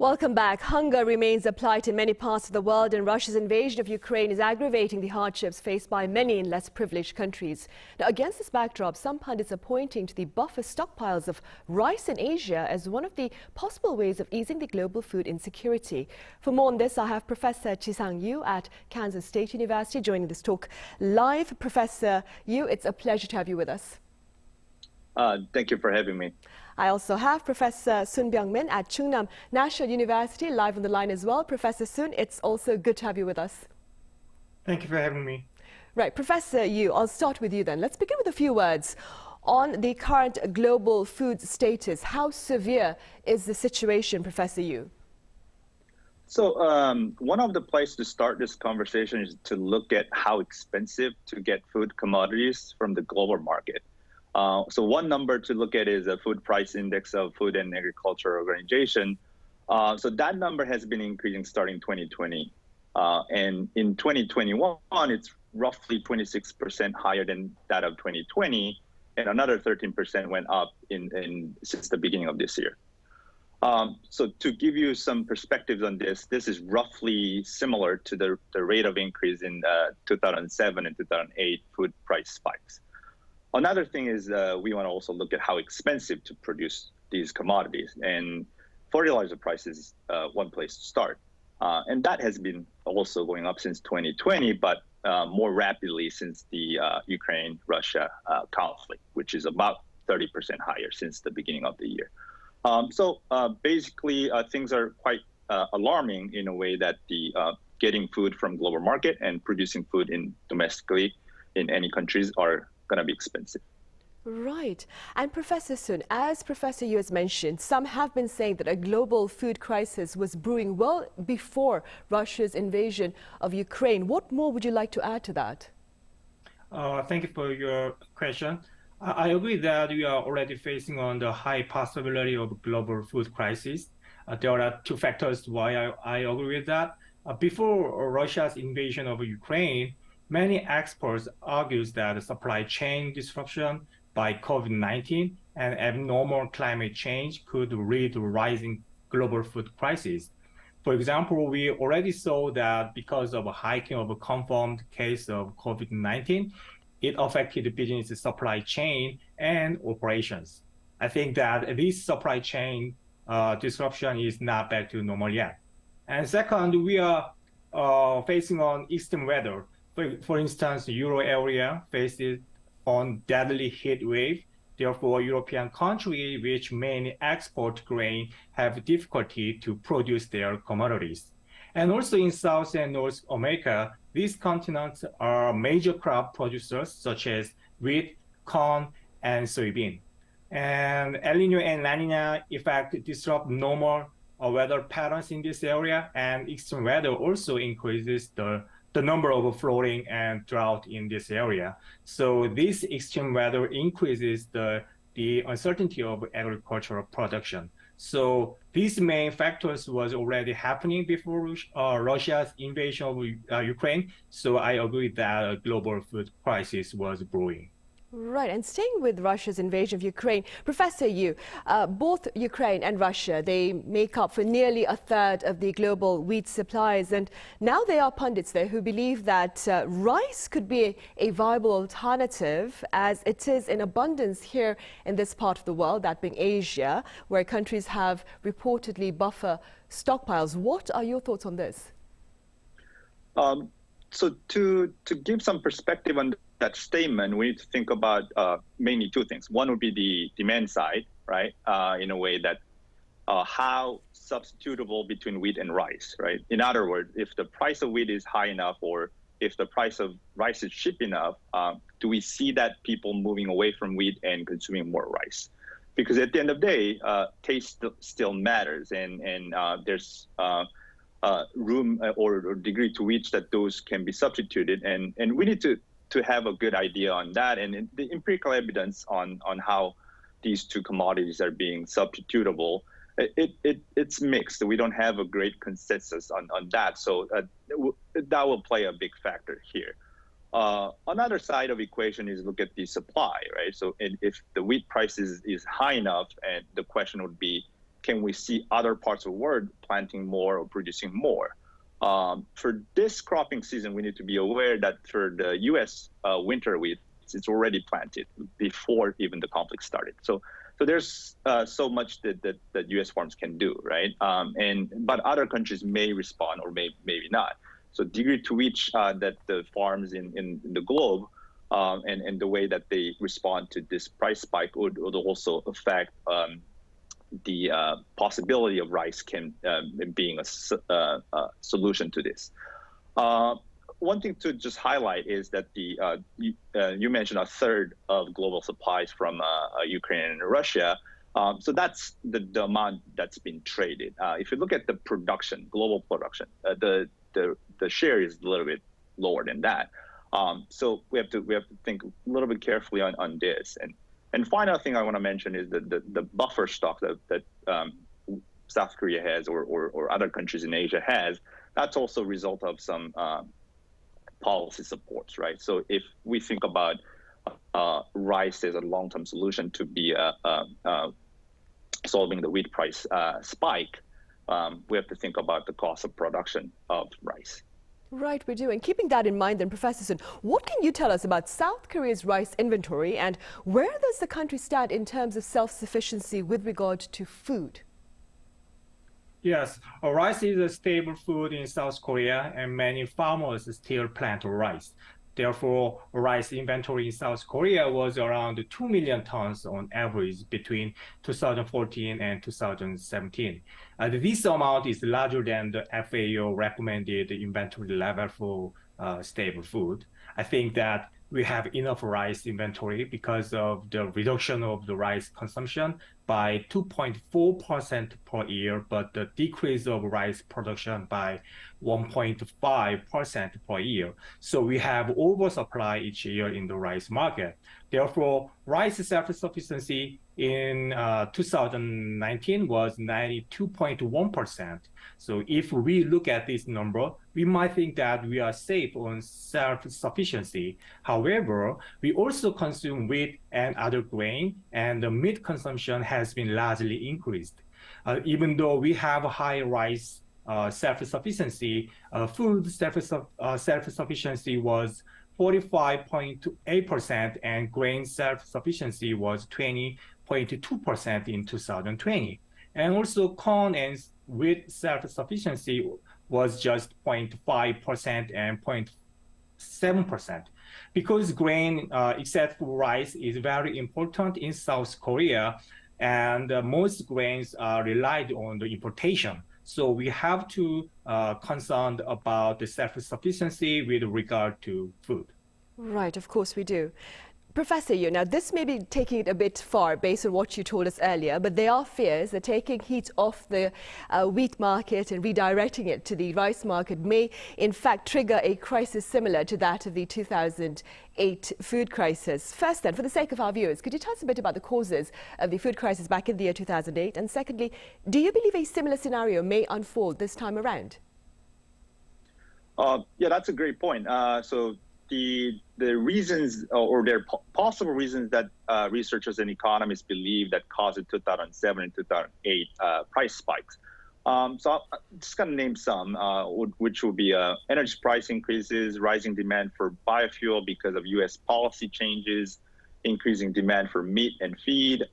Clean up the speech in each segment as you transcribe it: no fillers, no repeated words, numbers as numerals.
Welcome back. Hunger remains a plight in many parts of the world, and Russia's invasion of Ukraine is aggravating the hardships faced by many in less privileged countries. Now, against this backdrop, some pundits are pointing to the buffer stockpiles of rice in Asia as one of the possible ways of easing the global food insecurity. For more on this, I have Professor Jisang Yu at Kansas State University joining this talk live. Professor Yu, it's a pleasure to have you with us. Thank you for having me. I also have Professor Soon Byung-min at Chungnam National University live on the line as well. Professor Soon, it's also good to have you with us. Thank you for having me. Right, Professor Yu, I'll start with you then. Let's begin with a few words on the current global food status. How severe is the situation, Professor Yu? So one of the places to start this conversation is to look at how expensive to get food commodities from the global market. So one number to look at is a food price index of Food and Agriculture Organization. So that number has been increasing starting 2020. And in 2021, it's roughly 26% higher than that of 2020. And another 13% went up since the beginning of this year. So to give you some perspectives on this is roughly similar to the rate of increase in 2007 and 2008 food price spikes. Another thing is we want to also look at how expensive to produce these commodities, and fertilizer prices one place to start. And that has been also going up since 2020, but more rapidly since the Ukraine-Russia conflict, which is about 30% higher since the beginning of the year. So basically, things are quite alarming in a way that the getting food from global market and producing food domestically in any countries are going to be expensive. Right. And Professor Soon, as Professor Yu has mentioned, some have been saying that a global food crisis was brewing well before Russia's invasion of Ukraine. What more would you like to add to that? Thank you for your question. I agree that we are already facing on the high possibility of global food crisis. There are two factors why I agree with that. Before Russia's invasion of Ukraine, many experts argue that the supply chain disruption by COVID-19 and abnormal climate change could lead to rising global food prices. For example, we already saw that because of a hiking of a confirmed case of COVID-19, it affected the business supply chain and operations. I think that this supply chain disruption is not back to normal yet. And second, we are facing on extreme weather. For instance, the Euro area faces on deadly heat wave. Therefore, European countries which mainly export grain have difficulty to produce their commodities. And also in South and North America, these continents are major crop producers such as wheat, corn, and soybean. And El Nino and La Nina effect disrupt normal weather patterns in this area, and extreme weather also increases the number of flooding and drought in this area. So this extreme weather increases the uncertainty of agricultural production. So these main factors was already happening before Russia's invasion of Ukraine. So I agree that a global food crisis was brewing. Right, and staying with Russia's invasion of Ukraine, Professor Yu, both Ukraine and Russia, they make up for nearly a third of the global wheat supplies. And now there are pundits there who believe that rice could be a viable alternative as it is in abundance here in this part of the world, that being Asia, where countries have reportedly buffer stockpiles. What are your thoughts on this? So to give some perspective on that statement, we need to think about mainly two things. One would be the demand side, right? In a way that how substitutable between wheat and rice, right? In other words, if the price of wheat is high enough or if the price of rice is cheap enough, do we see that people moving away from wheat and consuming more rice? Because at the end of the day, taste still matters, and there's room or degree to which that those can be substituted, and we need to have a good idea on that, and the empirical evidence on how these two commodities are being substitutable, it's mixed. We don't have a great consensus on that, so that will play a big factor here. Another side of equation is look at the supply, right? So if the wheat price is high enough, and the question would be, can we see other parts of the world planting more or producing more? For this cropping season, we need to be aware that for the U.S. Winter wheat, it's already planted before even the conflict started. So there's so much that U.S. farms can do, right? But other countries may respond or maybe not. So degree to which that the farms in the globe and the way that they respond to this price spike would also affect the possibility of rice being a solution to this. One thing to just highlight is that you mentioned a third of global supplies from Ukraine and Russia. So that's the amount that's been traded. If you look at the production, global production, the share is a little bit lower than that. So we have to think a little bit carefully on this. And final thing I want to mention is the buffer stock that South Korea has or other countries in Asia has. That's also a result of some policy supports, right? So if we think about rice as a long-term solution to be solving the wheat price spike, we have to think about the cost of production of rice. Right, we do. And keeping that in mind then, Professor Soon, what can you tell us about South Korea's rice inventory and where does the country stand in terms of self-sufficiency with regard to food? Yes, rice is a staple food in South Korea and many farmers still plant rice. Therefore, rice inventory in South Korea was around 2 million tons on average between 2014 and 2017. This amount is larger than the FAO recommended inventory level for stable food. I think that we have enough rice inventory because of the reduction of the rice consumption by 2.4% per year, but the decrease of rice production by 1.5% per year. So we have oversupply each year in the rice market. Therefore, rice self-sufficiency in 2019 was 92.1%. So if we look at this number, we might think that we are safe on self-sufficiency. However, we also consume wheat and other grain, and the meat consumption has been largely increased. Even though we have high rice self-sufficiency, food self-sufficiency was 45.8% and grain self-sufficiency was 20.2% in 2020. And also corn and wheat self-sufficiency was just 0.5% and 0.7%. Because grain, except for rice, is very important in South Korea, and most grains are relied on the importation. So we have to concerned about the self-sufficiency with regard to food. Right, of course we do. Professor Yu, now this may be taking it a bit far based on what you told us earlier, but there are fears that taking heat off the wheat market and redirecting it to the rice market may in fact trigger a crisis similar to that of the 2008 food crisis. First then, for the sake of our viewers, could you tell us a bit about the causes of the food crisis back in the year 2008? And secondly, do you believe a similar scenario may unfold this time around? Yeah, that's a great point. So the reasons or there are possible reasons that researchers and economists believe that caused the 2007 and 2008 price spikes. So I'm just going to name some, which will be energy price increases, rising demand for biofuel because of U.S. policy changes, increasing demand for meat and feed,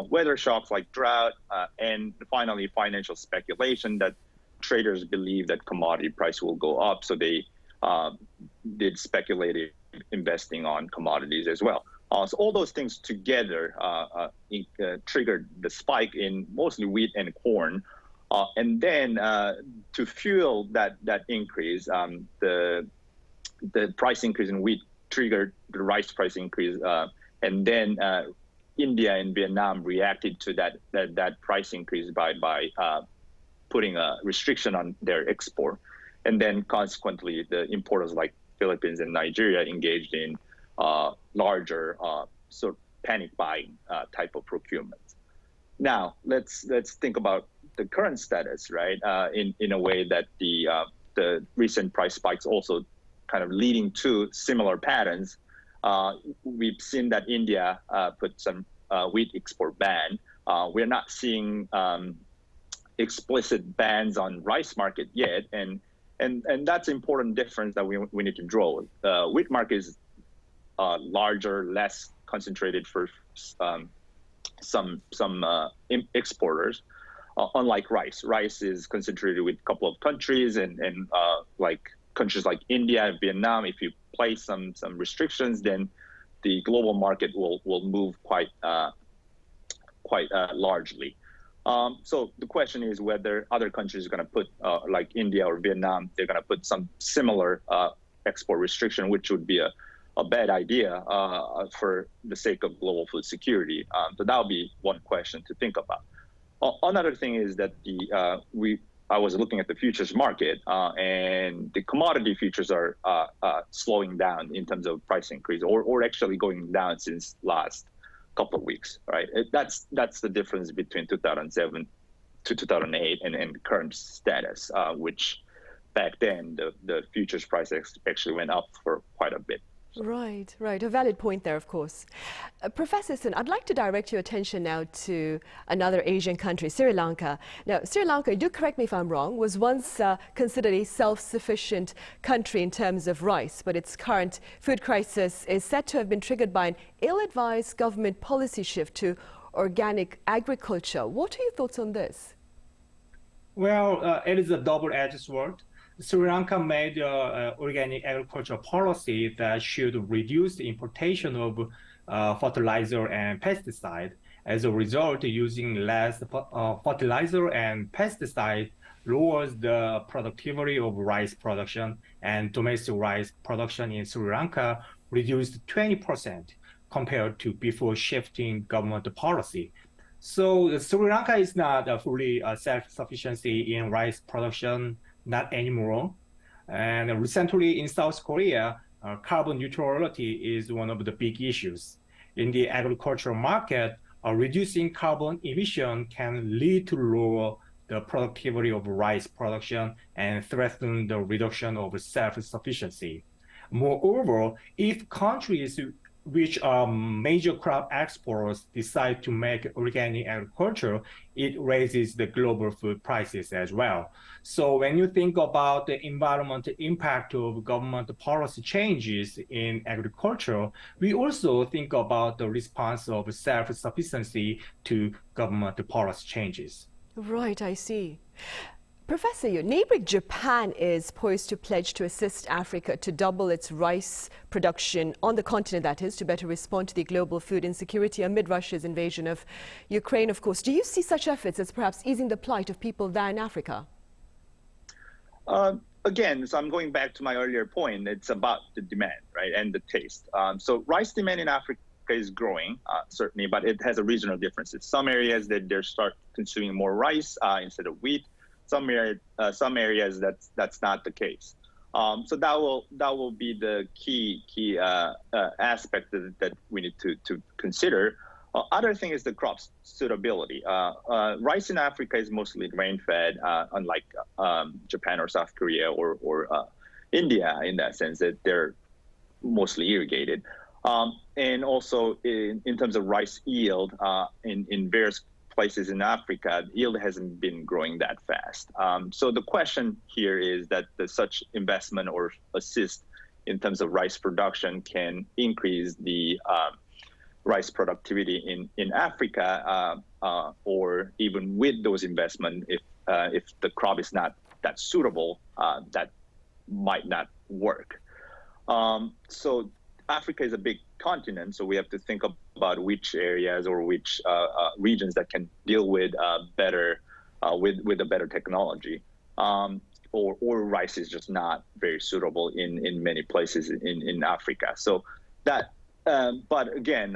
weather shocks like drought, and finally financial speculation that traders believe that commodity price will go up, so they did speculative investing on commodities as well. So all those things together triggered the spike in mostly wheat and corn. And then to fuel that increase, the price increase in wheat triggered the rice price increase. And then India and Vietnam reacted to that price increase by putting a restriction on their export. And then consequently, the importers like Philippines and Nigeria engaged in larger sort of panic buying type of procurement. Now, let's think about the current status, right? In a way that the recent price spikes also kind of leading to similar patterns. We've seen that India put some wheat export ban. We're not seeing explicit bans on rice market yet, and that's an important difference that we need to draw. Wheat market is larger, less concentrated for some exporters. Unlike rice, rice is concentrated with a couple of countries, and like countries like India and Vietnam. If you place some restrictions, then the global market will move quite largely. So the question is whether other countries are going to put, like India or Vietnam, they're going to put some similar export restriction, which would be a bad idea for the sake of global food security. So that would be one question to think about. Another thing is that I was looking at the futures market, and the commodity futures are slowing down in terms of price increase, or actually going down since last couple of weeks, right? That's the difference between 2007 to 2008 and current status, which back then the futures price actually went up for quite a bit. Right, right. A valid point there, of course. Professor Soon, I'd like to direct your attention now to another Asian country, Sri Lanka. Now, Sri Lanka, do correct me if I'm wrong, was once considered a self-sufficient country in terms of rice, but its current food crisis is said to have been triggered by an ill-advised government policy shift to organic agriculture. What are your thoughts on this? Well, it is a double-edged sword. Sri Lanka made organic agriculture policy that should reduce the importation of fertilizer and pesticide. As a result, using less fertilizer and pesticide lowers the productivity of rice production, and domestic rice production in Sri Lanka reduced 20% compared to before shifting government policy. So Sri Lanka is not fully self-sufficiency in rice production, not anymore. And recently in South Korea, carbon neutrality is one of the big issues. In the agricultural market, reducing carbon emission can lead to lower the productivity of rice production and threaten the reduction of self-sufficiency. Moreover, if countries which are major crop exporters decide to make organic agriculture, it raises the global food prices as well. So when you think about the environmental impact of government policy changes in agriculture, we also think about the response of self-sufficiency to government policy changes. Right, I see. Professor Yu, neighboring Japan is poised to pledge to assist Africa to double its rice production on the continent, that is, to better respond to the global food insecurity amid Russia's invasion of Ukraine, of course. Do you see such efforts as perhaps easing the plight of people there in Africa? Again, so I'm going back to my earlier point. It's about the demand, right, and the taste. So rice demand in Africa is growing, certainly, but it has a regional differences. Some areas that they start consuming more rice instead of wheat. Some areas that's not the case. So that will be the key aspect that we need to consider. Other thing is the crop suitability. Rice in Africa is mostly grain-fed, unlike Japan or South Korea or India, in that sense that they're mostly irrigated. And also in terms of rice yield, in various places in Africa, yield hasn't been growing that fast. So the question here is that such investment or assist in terms of rice production can increase the rice productivity in Africa, or even with those investments, if the crop is not that suitable, that might not work. So Africa is a big continent, so we have to think about which areas or which regions that can deal with better with a better technology. Or rice is just not very suitable in many places in Africa. So that, but again,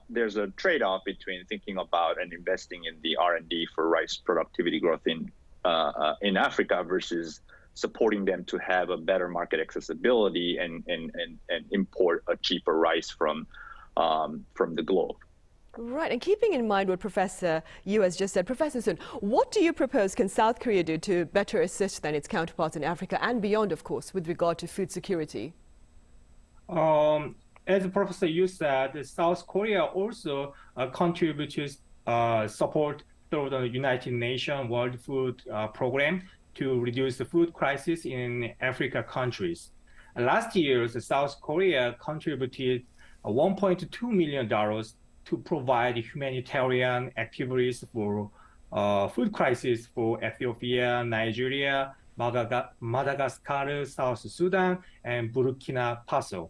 there's a trade-off between thinking about and investing in the R&D for rice productivity growth in Africa versus supporting them to have a better market accessibility and import a cheaper rice from the globe. Right, and keeping in mind what Professor Yu has just said, Professor Soon, what do you propose can South Korea do to better assist than its counterparts in Africa and beyond, of course, with regard to food security? As Professor Yu said, South Korea also contributes to support through the United Nations World Food Program to reduce the food crisis in Africa countries. Last year, South Korea contributed $1.2 million to provide humanitarian activities for food crisis for Ethiopia, Nigeria, Madagascar, South Sudan, and Burkina Faso.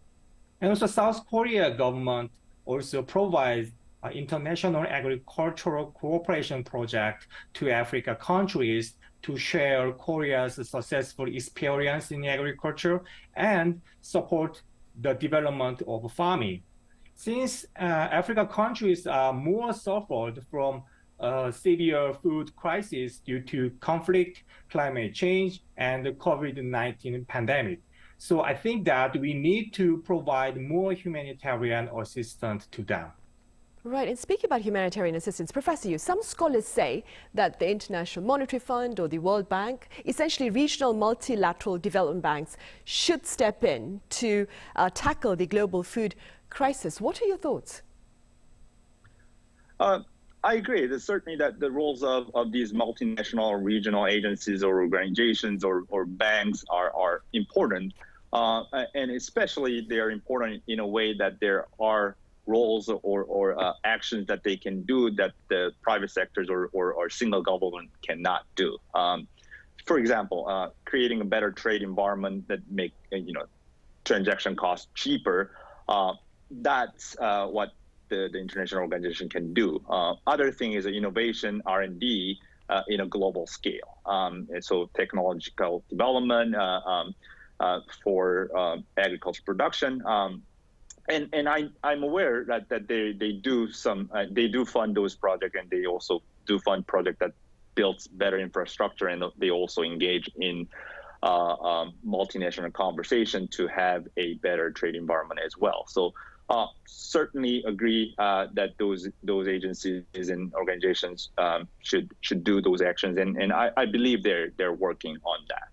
And also South Korea government also provides international agricultural cooperation project to Africa countries to share Korea's successful experience in agriculture and support the development of farming. Since Africa countries are more suffered from severe food crisis due to conflict, climate change, and the COVID-19 pandemic. So I think that we need to provide more humanitarian assistance to them. Right, and speaking about humanitarian assistance, Professor Yu, some scholars say that the International Monetary Fund or the World Bank, essentially regional multilateral development banks, should step in to tackle the global food crisis. What are your thoughts? I agree. There's certainly that the roles of these multinational or regional agencies or organizations or banks are important. And especially they're important in a way that there are roles or actions that they can do that the private sectors or single government cannot do. For example, creating a better trade environment that make transaction costs cheaper. That's what the international organization can do. Other thing is innovation, R&D in a global scale. And so technological development for agriculture production. And I'm aware that they do fund those projects, and they also do fund projects that builds better infrastructure, and they also engage in multinational conversation to have a better trade environment as well. So certainly agree that those agencies and organizations should do those actions, and I believe they're working on that.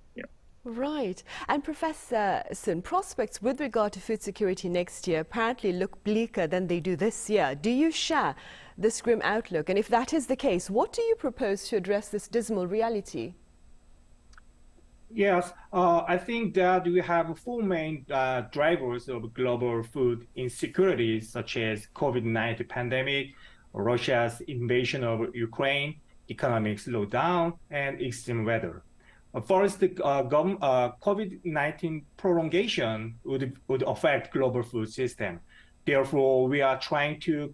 Right. And Professor Soon, prospects with regard to food security next year apparently look bleaker than they do this year. Do you share this grim outlook? And if that is the case, what do you propose to address this dismal reality? Yes, I think that we have four main drivers of global food insecurity, such as COVID-19 pandemic, Russia's invasion of Ukraine, economic slowdown, and extreme weather. First, the COVID-19 prolongation would affect global food system. Therefore, we are trying to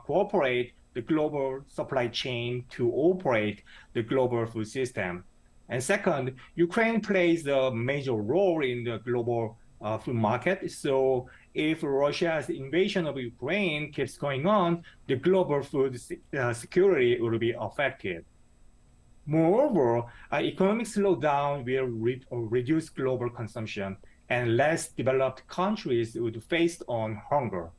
cooperate the global supply chain to operate the global food system. And second, Ukraine plays a major role in the global food market. So if Russia's invasion of Ukraine keeps going on, the global food security will be affected. Moreover, economic slowdown will reduce global consumption, and less developed countries would face on hunger.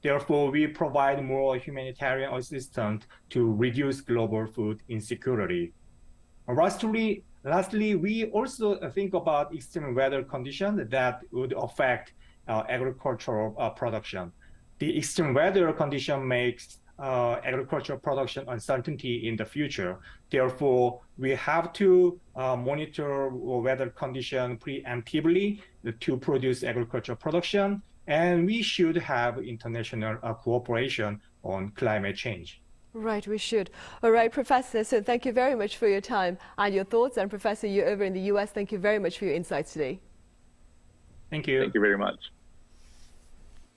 Therefore, we provide more humanitarian assistance to reduce global food insecurity. Lastly, we also think about extreme weather conditions that would affect agricultural production. The extreme weather condition makes agricultural production uncertainty in the future. Therefore, we have to monitor weather condition preemptively to produce agricultural production, and we should have international cooperation on climate change. Right, we should. All right, Professor, so thank you very much for your time and your thoughts. And Professor, you're over in the US. Thank you very much for your insights today. Thank you. Thank you very much.